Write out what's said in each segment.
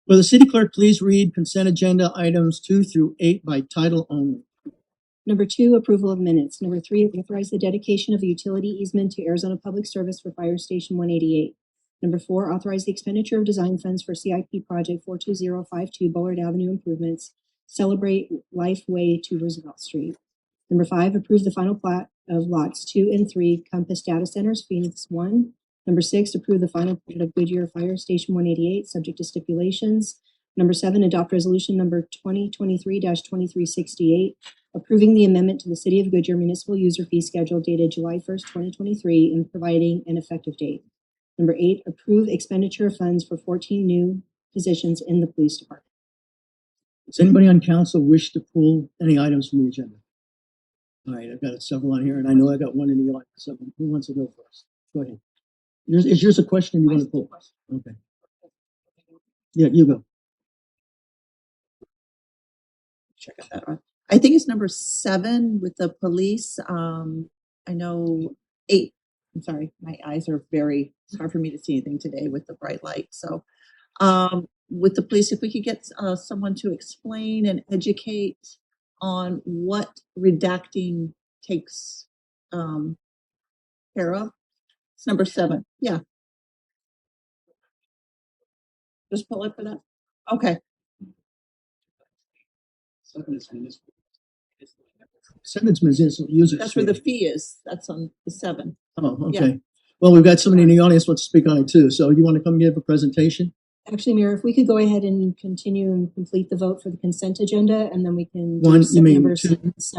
Will the city clerk please read consent agenda items 2 through 8 by title only? Number 2, approval of minutes. Number 3, authorize the dedication of a utility easement to Arizona Public Service for Fire Station 188. Number 4, authorize the expenditure of design funds for CIP Project 42052 Bullard Avenue improvements. Celebrate Life Way to Roosevelt Street. Number 5, approve the final plat of lots 2 and 3 Compass Data Centers, Phoenix 1. Number 6, approve the final plat of Goodyear Fire Station 188, subject to stipulations. Number 7, adopt resolution number 2023-2368, approving the amendment to the City of Goodyear Municipal User Fee Schedule dated July 1st, 2023, and providing an effective date. Number 8, approve expenditure of funds for 14 new positions in the police department. Does anybody on council wish to pull any items from the agenda? All right, I've got several on here, and I know I got one in the audience. So who wants to go first? Go ahead. Is yours a question you want to pull? Okay. Yeah, you go. Check out that one. I think it's number 7 with the police. I know 8. I'm sorry, my eyes are it's hard for me to see anything today with the bright light. So with the police, if we could get someone to explain and educate on what redacting takes care of. It's number 7. Yeah. Just pull it for that. Okay. 7 is municipal. 7 is municipal user. That's where the fee is. That's on the 7. Oh, okay. Yeah. Well, we've got somebody in the audience who wants to speak on it too. So you want to come give a presentation? Actually, Mayor, if we could go ahead and continue and complete the vote for the consent agenda, and then we can do you mean numbers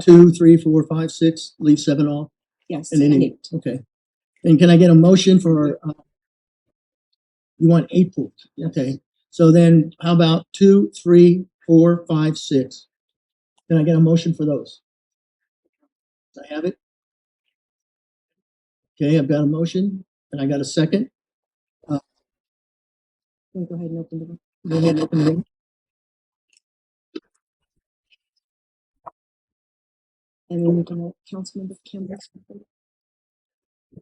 2, 3, 4, 5, 6, leave 7 off? Yes. And then 8. Okay. And can I get a motion for, you want 8 pulled? Okay. So then how about 2, 3, 4, 5, 6? Can I get a motion for those? I have it. Okay, I've got a motion, and I got a second. Go ahead and open the room. Go ahead and open the room. And then we can Councilmember Campbell.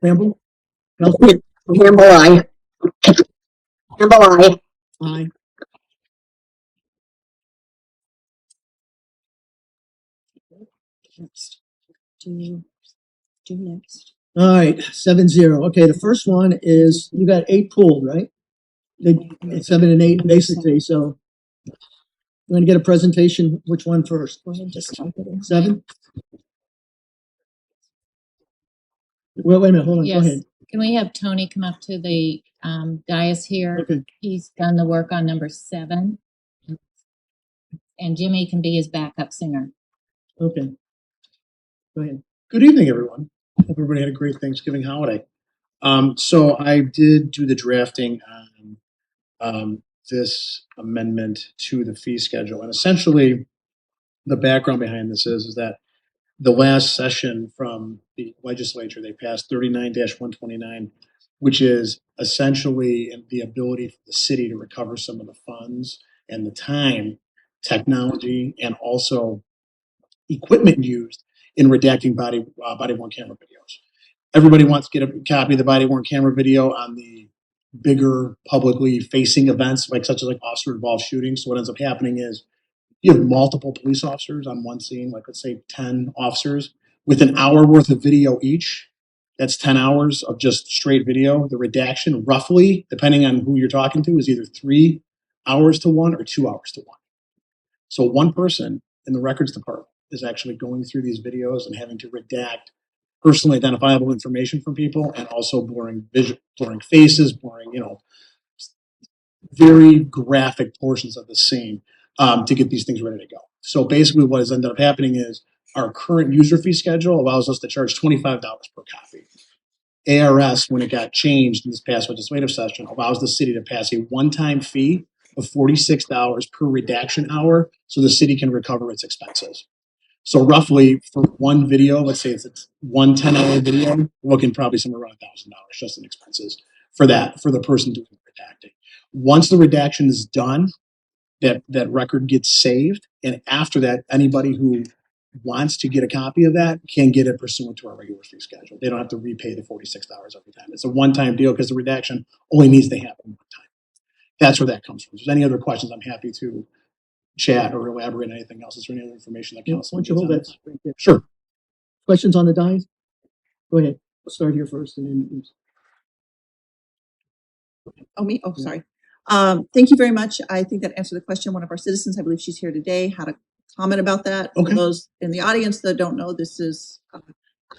Campbell? Campbell, aye. Campbell, aye. Aye. Next. Do next. All right, 7-0. Okay, the first one is you got 8 pulled, right? 7 and 8 basically. So I'm going to get a presentation. Which one first? Go ahead and just type it in. 7. Well, wait a minute. Hold on. Yes. Go ahead. Can we have Tony come up to the dais here? Okay. He's done the work on number 7. And Jimmy can be his backup singer. Okay. Go ahead. Good evening, everyone. Hope everybody had a great Thanksgiving holiday. So I did do the drafting on this amendment to the fee schedule. And essentially, the background behind this is that the last session from the legislature, they passed 39-129, which is essentially the ability for the city to recover some of the funds and the time, technology, and also equipment used in redacting body-worn camera videos. Everybody wants to get a copy of the body-worn camera video on the bigger publicly facing events, such as officer-involved shootings. So what ends up happening is you have multiple police officers on one scene, let's say 10 officers, with an hour worth of video each. That's 10 hours of just straight video. The redaction, roughly, depending on who you're talking to, is either 3 hours to 1 or 2 hours to 1. So one person in the records department is actually going through these videos and having to redact personally identifiable information from people, and also blurring faces, blurring, very graphic portions of the scene to get these things ready to go. So basically what has ended up happening is our current user fee schedule allows us to charge $25 per copy. ARS, when it got changed in this past legislative session, allows the city to pass a one-time fee of $46 per redaction hour so the city can recover its expenses. So roughly for one video, let's say it's one 10-hour video, we're looking probably somewhere around $1,000 just in expenses for that, for the person doing the redacting. Once the redaction is done, that record gets saved. And after that, anybody who wants to get a copy of that can get it pursuant to our regular fee schedule. They don't have to repay the $46 every time. It's a one-time deal because the redaction only needs to happen one time. that's where that comes from. If there's any other questions, I'm happy to chat or elaborate on anything else. Is there any other information that Why council don't you needs hold on that this? right there? Sure. Questions on the dais? Go ahead. We'll start here first and then. Oh, me? Oh, Yeah. sorry. Thank you very much. I think that answered the question. One of our citizens, I believe she's here today, had a comment about that. Okay. For those in the audience that don't know, this is,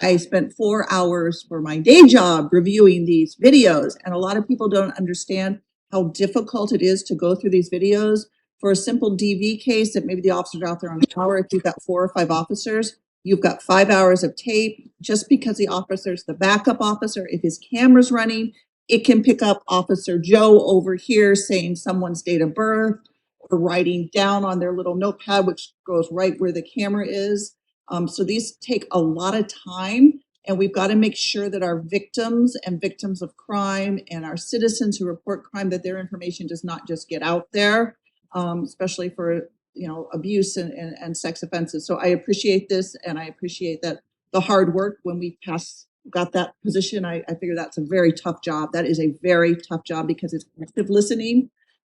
I spent 4 hours for my day job reviewing these videos, and a lot of people don't understand how difficult it is to go through these videos. For a simple DV case that maybe the officers are out there on an hour, if you've got 4 or 5 officers, you've got 5 hours of tape. Just because the officer's the backup officer, if his camera's running, it can pick up Officer Joe over here saying someone's date of birth or writing down on their little notepad, which goes right where the camera is. So these take a lot of time, and we've got to make sure that our victims and victims of crime and our citizens who report crime, that their information does not just get out there, especially for, abuse and sex offenses. So I appreciate this, and I appreciate that the hard work when we got that position. I figure that's a very tough job. That is a very tough job because it's active listening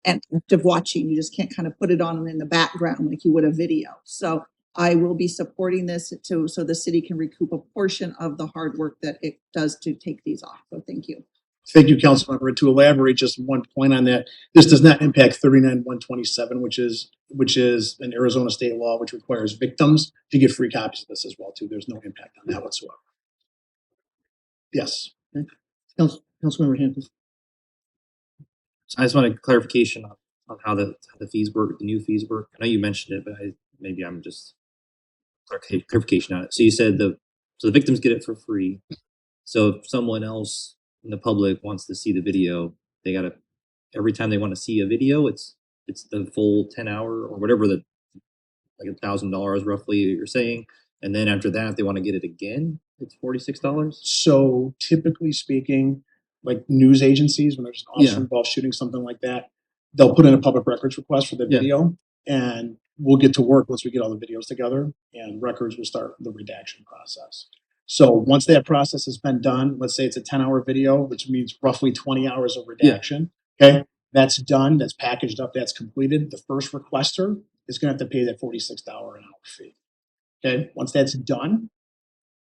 and active watching. You just can't kind of put it on in the background like you would a video. So I will be supporting this so the city can recoup a portion of the hard work that it does to take these off. So thank you. Thank you, Councilmember. And to elaborate just one point on that, this does not impact 39-127, which is an Arizona state law, which requires victims to get free copies of this as well, too. There's no impact on that whatsoever. Yes. Councilmember Hampton. I just wanted clarification on how the fees work, the new fees work. I know you mentioned it, but maybe I'm just clarification on it. So you said the victims get it for free. So if someone else in the public wants to see the video, they gotta, every time they want to see a video, it's the full 10-hour or whatever, the like $1,000 roughly you're saying. And then after that, if they want to get it again, it's $46. So typically speaking, like news agencies, when there's an officer Yeah. involved shooting something like that, they'll put in a public records request for the Yeah. video, and we'll get to work once we get all the videos together, and records will start the redaction process. So once that process has been done, let's say it's a 10-hour video, which means roughly 20 hours of redaction. Okay, that's done, that's packaged up, that's completed. The first requester is going to have to pay that $46 an hour fee. Okay, once that's done,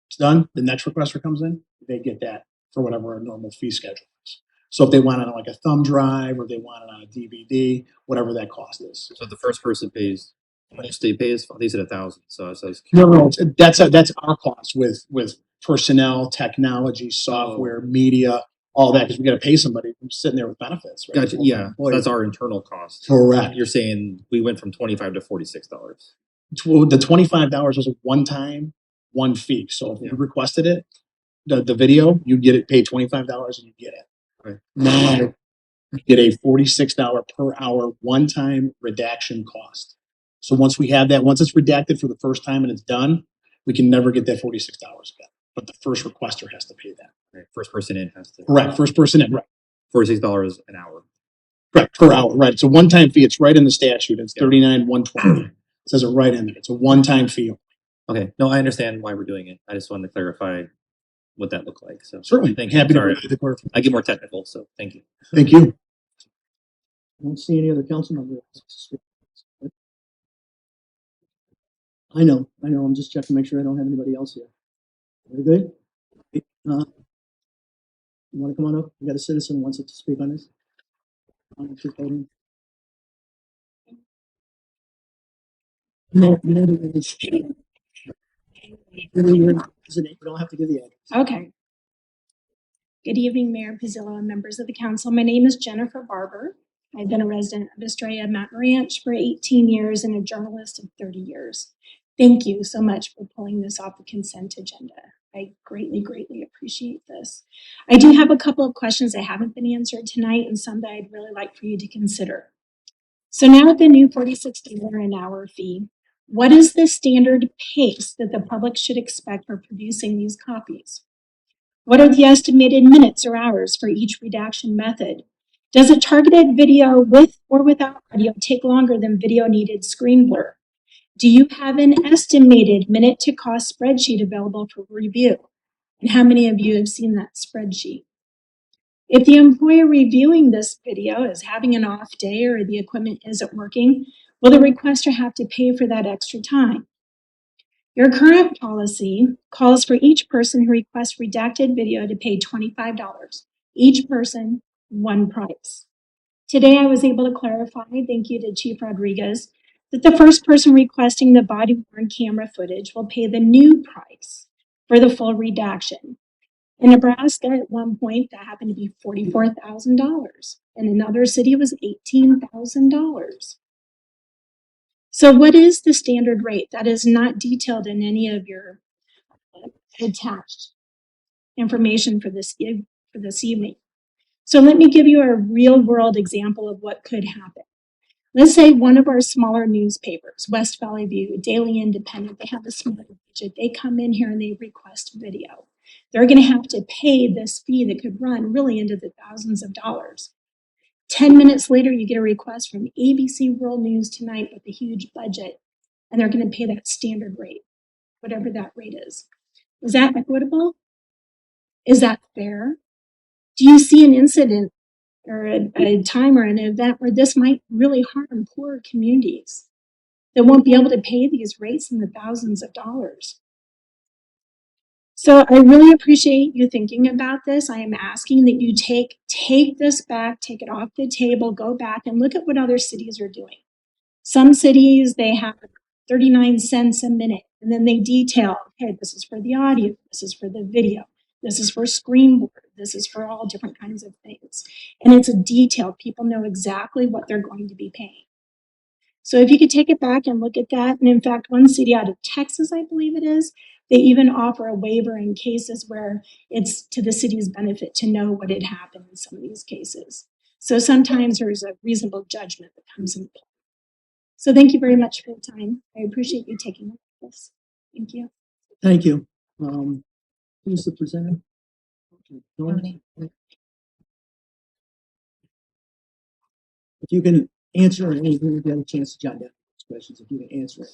it's done. The next requester comes in, they get that for whatever our normal fee schedule is. So if they want it on like a thumb drive or they want it on a DVD, whatever that cost is. So the first person pays, most they pay is, they said 1,000. So I was No, that's our cost with personnel, technology, software, media, all that, because we got to pay somebody who's sitting there with benefits. Right? Gotcha. Yeah, so that's our internal cost. Correct. You're saying we went from $25 to $46. The $25 was a one-time, one fee. So if you requested it, the video, you get it paid $25 and you get it. Right. Now you get a $46 per hour one-time redaction cost. So once we have that, once it's redacted for the first time and it's done, we can never get that $46 again. But the first requester has to pay that. Right. First person in has to. Right. First person in. Right. $46 an hour. Right. Per hour. Right. It's a one-time fee. It's right in the statute. It's 39-120. It says it right in there. It's a one-time fee. Okay. No, I understand why we're doing it. I just wanted to clarify what that looked like. So Certainly. thank you. Happy Sorry. to clarify. I get more technical, so thank you. Thank you. I don't see any other council members. I know. I'm just checking to make sure I don't have anybody else here. Very good. You want to come on up? We got a citizen who wants to speak on this. No, you don't have to give the address. Okay. Good evening, Mayor Pizzillo and members of the council. My name is Jennifer Barber. I've been a resident of Estrella Mountain Ranch for 18 years and a journalist of 30 years. Thank you so much for pulling this off the consent agenda. I greatly, greatly appreciate this. I do have a couple of questions that haven't been answered tonight and some that I'd really like for you to consider. So now with the new $46 an hour fee, what is the standard pace that the public should expect for producing these copies? What are the estimated minutes or hours for each redaction method? Does a targeted video with or without audio take longer than video needed screen blur? Do you have an estimated minute to cost spreadsheet available for review? And how many of you have seen that spreadsheet? If the employer reviewing this video is having an off day or the equipment isn't working, will the requester have to pay for that extra time? Your current policy calls for each person who requests redacted video to pay $25. Each person, one price. Today, I was able to clarify, thank you to Chief Rodriguez, that the first person requesting the body-worn camera footage will pay the new price for the full redaction. In Nebraska, at one point, that happened to be $44,000. In another city, it was $18,000. So what is the standard rate? That is not detailed in any of your attached information for this evening. So let me give you a real world example of what could happen. Let's say one of our smaller newspapers, West Valley View, Daily Independent, they have a smaller budget. They come in here and they request video. They're going to have to pay this fee that could run really into the thousands of dollars. 10 minutes later, you get a request from ABC World News Tonight with a huge budget, and they're going to pay that standard rate, whatever that rate is. Is that equitable? Is that fair? Do you see an incident or a time or an event where this might really harm poor communities that won't be able to pay these rates in the thousands of dollars? So I really appreciate you thinking about this. I am asking that you take this back, take it off the table, go back and look at what other cities are doing. Some cities, they have 39 cents a minute, and then they detail, okay, this is for the audio, this is for the video, this is for screen, this is for all different kinds of things. And it's a detail. People know exactly what they're going to be paying. So if you could take it back and look at that, and in fact, one city out of Texas, I believe it is, they even offer a waiver in cases where it's to the city's benefit to know what had happened in some of these cases. So sometimes there's a reasonable judgment that comes into play. So thank you very much for your time. I appreciate you taking a look at this. Thank you. Thank you. Who's the presenter? Okay, Tony. if you can answer anything, if you have a chance to jot down those questions, if you can answer it.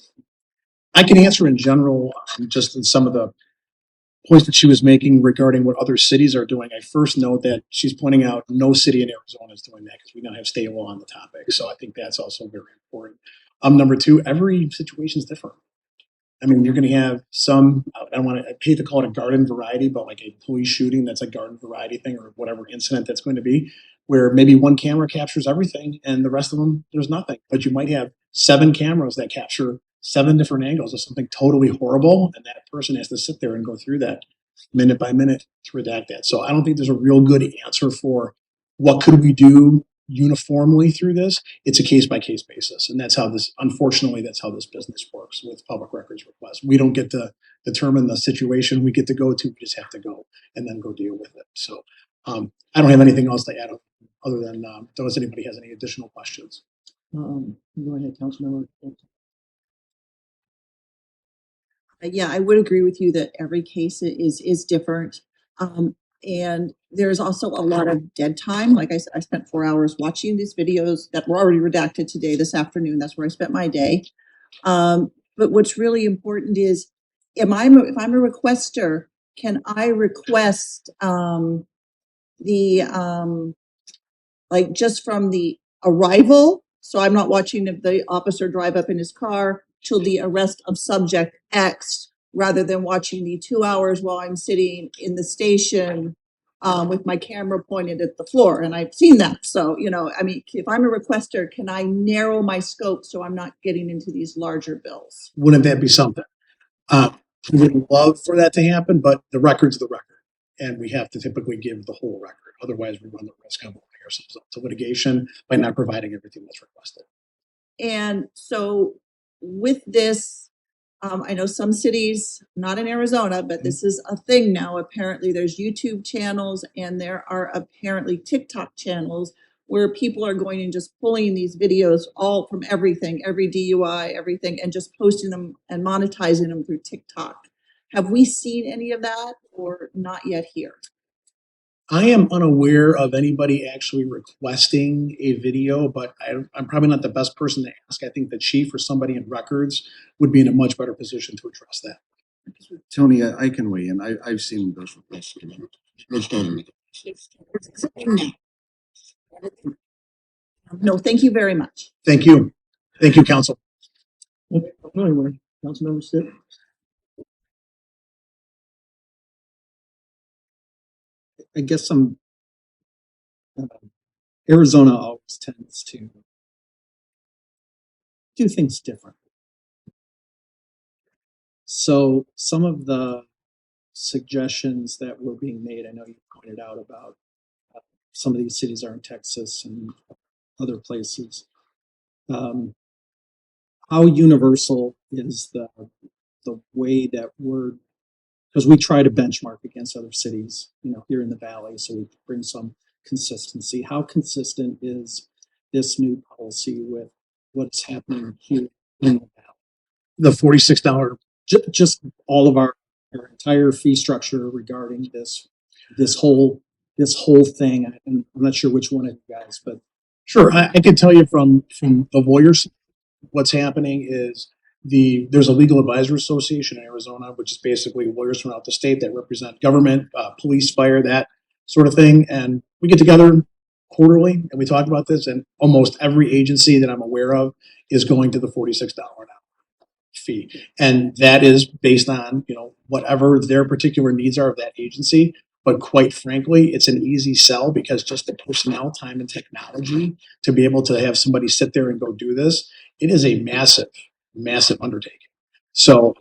I can answer in general, just in some of the points that she was making regarding what other cities are doing. I first note that she's pointing out no city in Arizona is doing that because we now have state law on the topic. So I think that's also very important. Number two, every situation is different. I mean, you're going to have some, I hate to call it a garden variety, but like a police shooting, that's a garden variety thing or whatever incident that's going to be, where maybe one camera captures everything and the rest of them, there's nothing. But you might have 7 cameras that capture 7 different angles of something totally horrible. And that person has to sit there and go through that minute by minute to redact that. So I don't think there's a real good answer for what could we do uniformly through this. It's a case by case basis. And that's how this, unfortunately, that's how this business works with public records requests. We don't get to determine the situation we get to go to, we just have to go and then go deal with it. So I don't have anything else to add other than, unless anybody has any additional questions. Go ahead, Councilmember. Yeah, I would agree with you that every case is different. And there's also a lot of dead time. Like I said, I spent 4 hours watching these videos that were already redacted today, this afternoon. That's where I spent my day. But what's really important is, if I'm a requester, can I request like just from the arrival? So I'm not watching the officer drive up in his car till the arrest of subject X, rather than watching the 2 hours while I'm sitting in the station with my camera pointed at the floor. And I've seen that. So, I mean, if I'm a requester, can I narrow my scope so I'm not getting into these larger bills? Wouldn't that be something? We would love for that to happen, but the record's the record. And we have to typically give the whole record. Otherwise, we run the risk of opening ourselves up to litigation by not providing everything that's requested. And so with this, I know some cities, not in Arizona, but this is a thing now. Apparently there's YouTube channels and there are apparently TikTok channels where people are going and just pulling these videos all from everything, every DUI, everything, and just posting them and monetizing them through TikTok. Have we seen any of that or not yet here? I am unaware of anybody actually requesting a video, but I'm probably not the best person to ask. I think the chief or somebody in records would be in a much better position to address that. Tony, I can weigh in. I've seen those requests. No, thank you very much. Thank you. Thank you, council. Okay, anyway, Councilmember Stitt. I guess Arizona always tends to do things different. So some of the suggestions that were being made, I know you pointed out about some of these cities are in Texas and other places. How universal is the way that because we try to benchmark against other cities, here in the valley, so we bring some consistency. How consistent is this new policy with what's happening here in the valley? The $46. Just all of our entire fee structure regarding this whole thing. I'm not sure which one of you guys, but Sure, I can tell you from the lawyers, what's happening is there's a legal advisor association in Arizona, which is basically lawyers throughout the state that represent government, police, fire, that sort of thing. And we get together quarterly and we talk about this, and almost every agency that I'm aware of is going to the $46 an hour fee. And that is based on, whatever their particular needs are of that agency. But quite frankly, it's an easy sell because just the personnel, time, and technology to be able to have somebody sit there and go do this, it is a massive, massive undertaking. So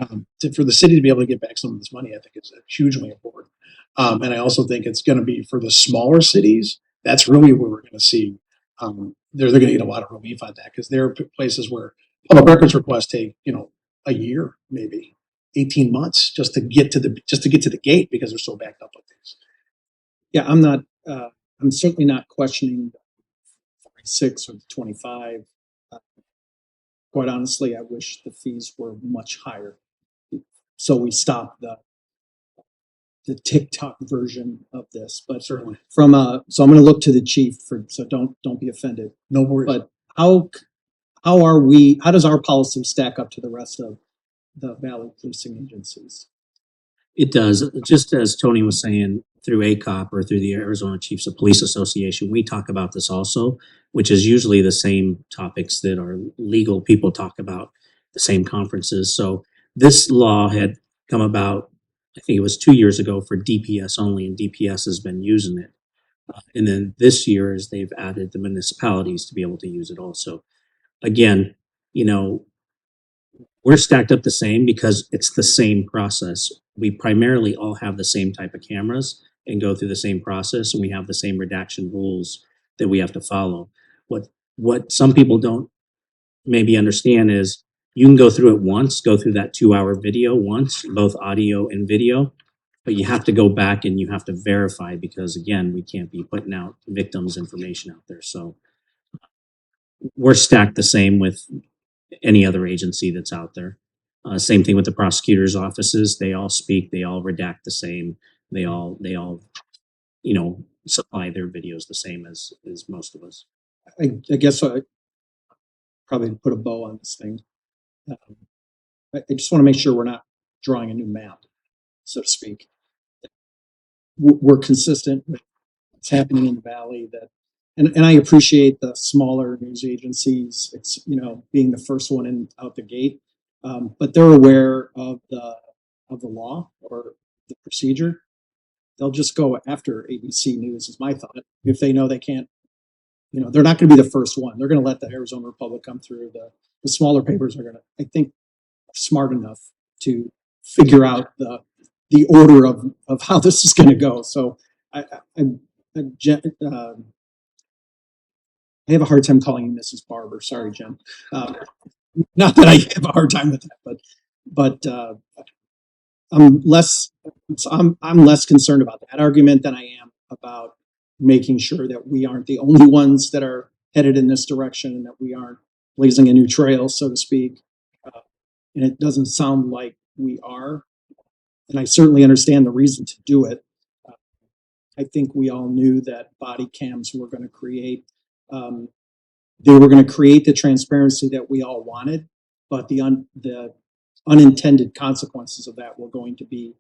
for the city to be able to get back some of this money, I think is hugely important. And I also think it's going to be for the smaller cities. That's really where we're going to see they're going to get a lot of relief on that, because there are places where public records requests take a year, maybe 18 months just to get to the gate because they're so backed up with things. yeah, I'm certainly not questioning the 46 or the 25. Quite honestly, I wish the fees were much higher. So we stop the TikTok version of this. But Certainly. so I'm going to look to the chief so don't be offended. No worries. But how does our policy stack up to the rest of the Valley policing agencies? It does. Just as Tony was saying, through ACOP or through the Arizona Chiefs of Police Association, we talk about this also, which is usually the same topics that our legal people talk about, the same conferences. So this law had come about, I think it was 2 years ago, for DPS only, and DPS has been using it. And then this year, as they've added the municipalities to be able to use it also. Again, we're stacked up the same because it's the same process. We primarily all have the same type of cameras and go through the same process, and we have the same redaction rules that we have to follow. What some people don't maybe understand is you can go through it once, go through that 2-hour video once, both audio and video, but you have to go back and you have to verify, because again, we can't be putting out victims' information out there. So we're stacked the same with any other agency that's out there. Same thing with the prosecutor's offices. They all speak, they all redact the same. They all, supply their videos the same as most of us. I guess I probably put a bow on this thing. I just want to make sure we're not drawing a new map, so to speak. We're consistent with what's happening in the valley. And I appreciate the smaller news agencies. It's being the first one out the gate, but they're aware of the law or the procedure. They'll just go after ABC News, is my thought. If they know they can't, they're not going to be the first one. They're going to let the Arizona Republic come through. The smaller papers are going to, I think, smart enough to figure out the order of how this is going to go. So I have a hard time calling you Mrs. Barber. Sorry, Jen. Not that I have a hard time with that, but I'm less concerned about that argument than I am about making sure that we aren't the only ones that are headed in this direction, and that we aren't blazing a new trail, so to speak. And it doesn't sound like we are. And I certainly understand the reason to do it. I think we all knew that body cams were going to create, the transparency that we all wanted, but the unintended consequences of that were going to be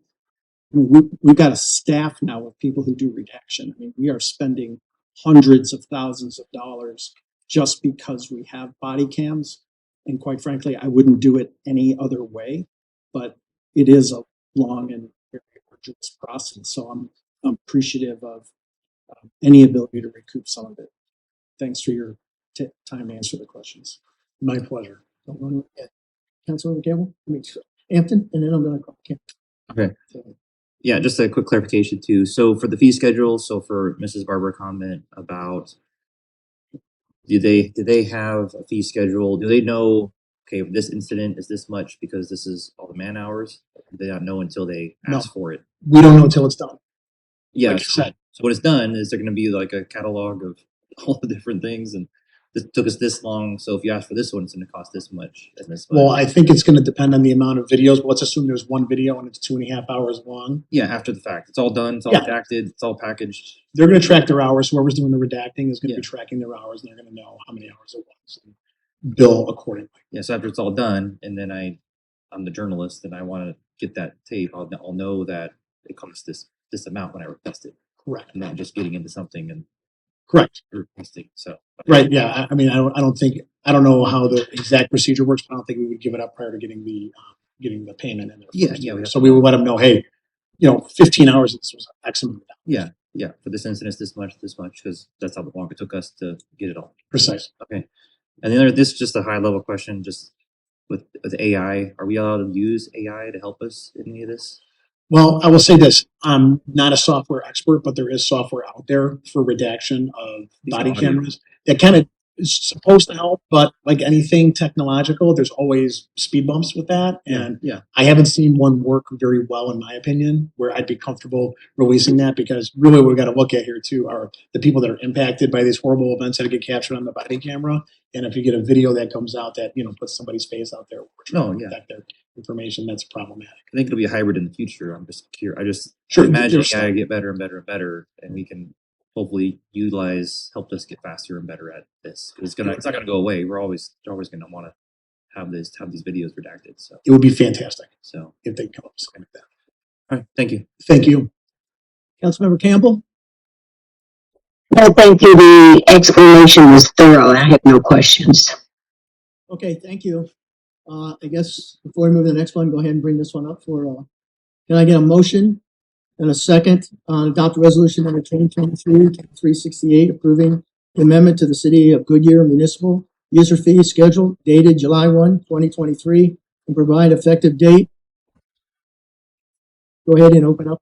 I mean, we've got a staff now of people who do redaction. I mean, we are spending hundreds of thousands of dollars just because we have body cams. And quite frankly, I wouldn't do it any other way, but it is a long and very arduous process. So I'm appreciative of any ability to recoup some of it. Thanks for your time to answer the questions. My pleasure. Councilmember Campbell, Hampton, and then I'm going to call Campbell. Okay. Yeah, just a quick clarification too. So for the fee schedule, so for Mrs. Barber comment about, do they have a fee schedule? Do they know, okay, this incident is this much because this is all the man hours? Do they not know until they ask for it? We don't know until it's done. Yeah. Like you said. So when it's done, is there going to be like a catalog of all the different things? And this took us this long. So if you ask for this one, it's going to cost this much and this much. Well, I think it's going to depend on the amount of videos, but let's assume there's one video and it's 2.5 hours long. Yeah, after the fact. It's all done. It's all Yeah. redacted. It's all packaged. They're going to track their hours. Whoever's doing the redacting is going to Yeah. be tracking their hours, and they're going to know how many hours it was and bill accordingly. Yeah, so after it's all done, and then I'm the journalist, and I want to get that tape. I'll know that it comes this amount when I request it. Correct. I'm not just getting into something and Correct. requesting. So Right. Yeah. I mean, I don't know how the exact procedure works, but I don't think we would give it up prior to getting the payment in there. Yeah, first. yeah, we have So to we know. would let them know, hey, 15 hours. This was X amount. yeah, for this incident, it's this much, because that's how long it took us to get it all. Precise. Okay. And then this is just a high level question, just with AI. Are we allowed to use AI to help us in any of this? Well, I will say this: I'm not a software expert, but there is software out there for redaction of body audio. cameras that kind of is supposed to help. But like anything technological, there's always speed bumps with that, and Yeah. I haven't seen one work very well, in my opinion, where I'd be comfortable releasing that, because really what we got to look at here too are the people that are impacted by these horrible events that get captured on the body camera. And if you get a video that comes out that, puts somebody's face out there, we're trying to protect their information, that's problematic. I think it'll be a hybrid in the future. I'm just curious. Sure, Imagine there's- AI get better and better and better, and we can hopefully help us get faster and better at this. It's not gonna go away. We're always gonna want to have these videos redacted. So It would be fantastic so if they come up with something like that. all right, thank you. Thank you. Councilmember Campbell, No, thank you. The explanation was thorough. I have no questions. okay, thank you. I guess before we move to the next one, go ahead and bring this one up for, can I get a motion and a second on adopt resolution number 2023-368 approving the amendment to the City of Goodyear Municipal User Fee Schedule dated July 1, 2023, and provide effective date. Go ahead and open up.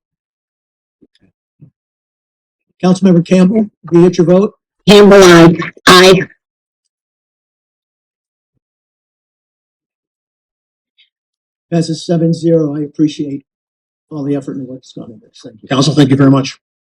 Councilmember Campbell, do you get your vote? Campbell, aye. Passes 7-0. I appreciate all the effort and work that's gone into this. Thank you. Council, thank you very much.